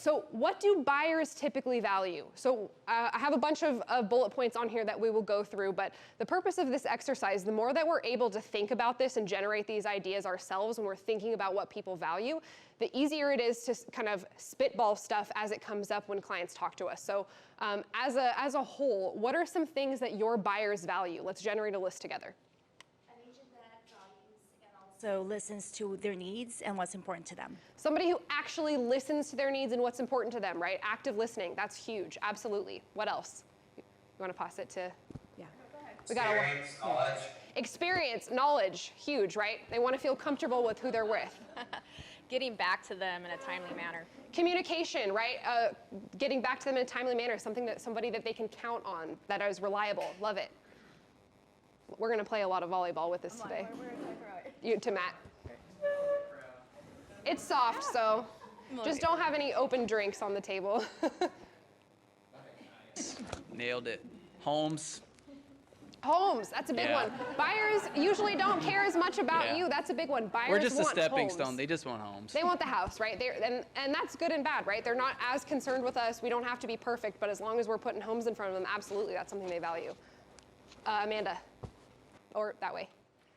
So what do buyers typically value? So I have a bunch of bullet points on here that we will go through, but the purpose of this exercise, the more that we're able to think about this and generate these ideas ourselves when we're thinking about what people value, the easier it is to kind of spitball stuff as it comes up when clients talk to us. So as a whole, what are some things that your buyers value? Let's generate a list together. So listens to their needs and what's important to them. Somebody who actually listens to their needs and what's important to them, right? Active listening, that's huge, absolutely. What else? You want to pass it to? Yeah. We got Experience, knowledge. Experience, knowledge, huge, right? They want to feel comfortable with who they're with. Getting back to them in a timely manner. Communication, right? Getting back to them in a timely manner, somebody that they can count on, that is reliable. Love it. We're going to play a lot of volleyball with this today. To Matt. It's soft, so just don't have any open drinks on the table. Nailed it. Homes. Homes, that's a big one. Buyers usually don't care as much about you. That's a big one. Buyers We're just a want stepping homes. stone. They just want homes. They want the house, right? And that's good and bad, right? They're not as concerned with us. We don't have to be perfect, but as long as we're putting homes in front of them, absolutely, that's something they value. Amanda, or that way.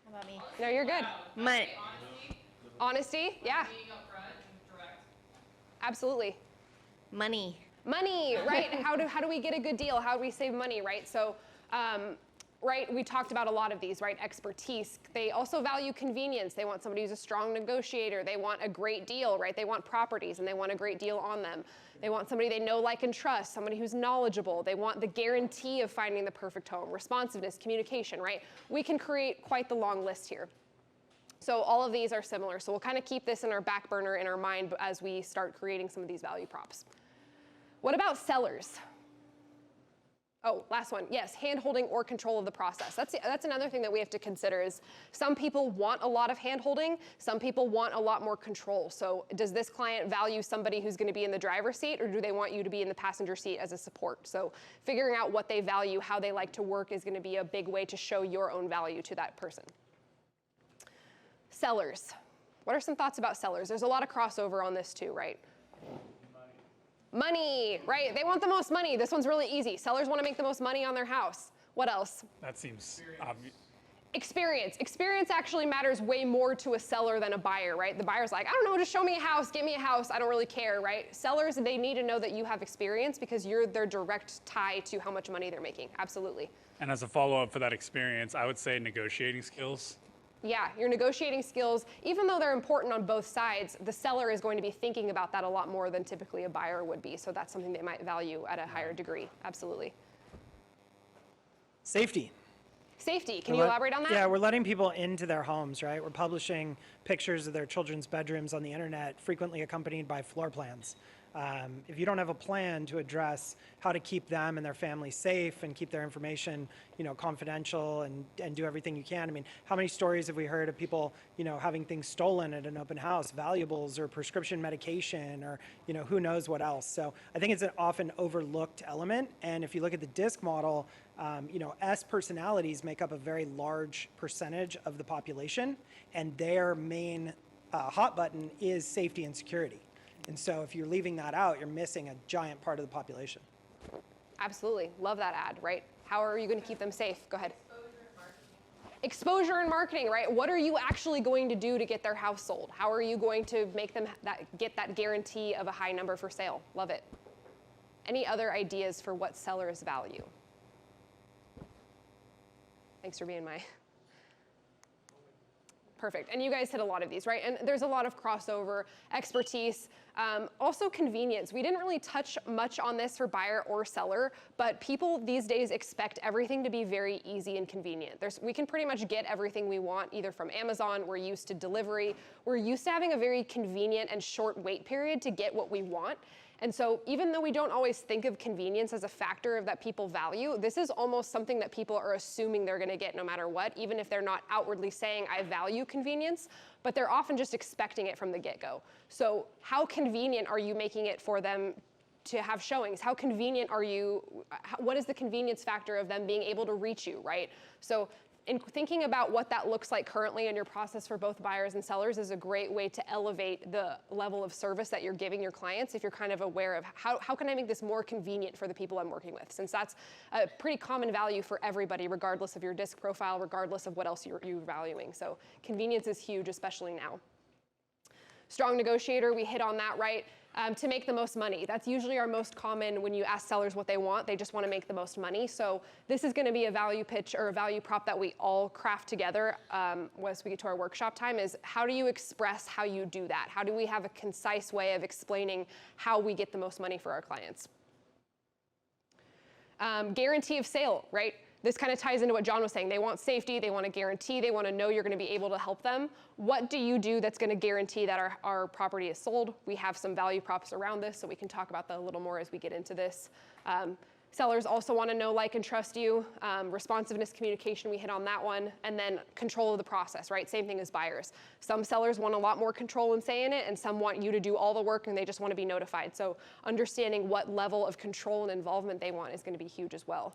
How about me? No, you're good. Money. Honesty, yeah. Being upfront and direct. Absolutely. Money. Money, right? How do we get a good deal? How do we save money, right? So, right, we talked about a lot of these, right? Expertise. They also value convenience. They want somebody who's a strong negotiator. They want a great deal, right? They want properties and they want a great deal on them. They want somebody they know, like, and trust, somebody who's knowledgeable. They want the guarantee of finding the perfect home, responsiveness, communication, right? We can create quite the long list here. So all of these are similar. So we'll kind of keep this in our back burner in our mind as we start creating some of these value props. What about sellers? Oh, last one. Yes, hand-holding or control of the process. That's another thing that we have to consider is some people want a lot of hand-holding, some people want a lot more control. So does this client value somebody who's going to be in the driver's seat, or do they want you to be in the passenger seat as a support? So figuring out what they value, how they like to work is going to be a big way to show your own value to that person. Sellers. What are some thoughts about sellers? There's a lot of crossover on this too, right? Money, right? They want the most money. This one's really easy. Sellers want to make the most money on their house. What else? That seems obvious. Experience. Experience actually matters way more to a seller than a buyer, right? The buyer's like, I don't know, just show me a house, get me a house, I don't really care, right? Sellers, they need to know that you have experience because you're their direct tie to how much money they're making. Absolutely. And as a follow-up for that experience, I would say negotiating skills. Yeah, your negotiating skills, even though they're important on both sides, the seller is going to be thinking about that a lot more than typically a buyer would be. So that's something they might value at a higher degree. Absolutely. Safety. Safety, can you elaborate on that? Yeah, we're letting people into their homes, right? We're publishing pictures of their children's bedrooms on the internet, frequently accompanied by floor plans. If you don't have a plan to address how to keep them and their family safe and keep their information, confidential and do everything you can. I mean, how many stories have we heard of people, having things stolen at an open house, valuables or prescription medication or, who knows what else. So I think it's an often overlooked element. And if you look at the DISC model, S personalities make up a very large percentage of the population, and their main hot button is safety and security. And so if you're leaving that out, you're missing a giant part of the population. Absolutely. Love that ad, right? How are you going to keep them safe? Go ahead. Exposure and marketing, right? What are you actually going to do to get their house sold? How are you going to make them get that guarantee of a high number for sale? Love it. Any other ideas for what sellers value? Thanks for being my... Perfect. And you guys hit a lot of these, right? And there's a lot of crossover, expertise, also convenience. We didn't really touch much on this for buyer or seller, but people these days expect everything to be very easy and convenient. We can pretty much get everything we want either from Amazon. We're used to delivery. We're used to having a very convenient and short wait period to get what we want. And so even though we don't always think of convenience as a factor that people value, this is almost something that people are assuming they're going to get no matter what, even if they're not outwardly saying, I value convenience, but they're often just expecting it from the get-go. So how convenient are you making it for them to have showings? How convenient are you? What is the convenience factor of them being able to reach you, right? So in thinking about what that looks like currently in your process for both buyers and sellers is a great way to elevate the level of service that you're giving your clients if you're kind of aware of how can I make this more convenient for the people I'm working with, since that's a pretty common value for everybody, regardless of your disc profile, regardless of what else you're valuing. So convenience is huge, especially now. Strong negotiator, we hit on that, right? To make the most money. That's usually our most common when you ask sellers what they want. They just want to make the most money. So this is going to be a value pitch or a value prop that we all craft together once we get to our workshop time, is how do you express how you do that? How do we have a concise way of explaining how we get the most money for our clients? Guarantee of sale, right? This kind of ties into what John was saying. They want safety, they want a guarantee, they want to know you're going to be able to help them. What do you do that's going to guarantee that our property is sold? We have some value props around this, so we can talk about that a little more as we get into this. Sellers also want to know, like, and trust you. Responsiveness, communication, we hit on that one. And then control of the process, right? Same thing as buyers. Some sellers want a lot more control and say in it, and some want you to do all the work and they just want to be notified. So understanding what level of control and involvement they want is going to be huge as well.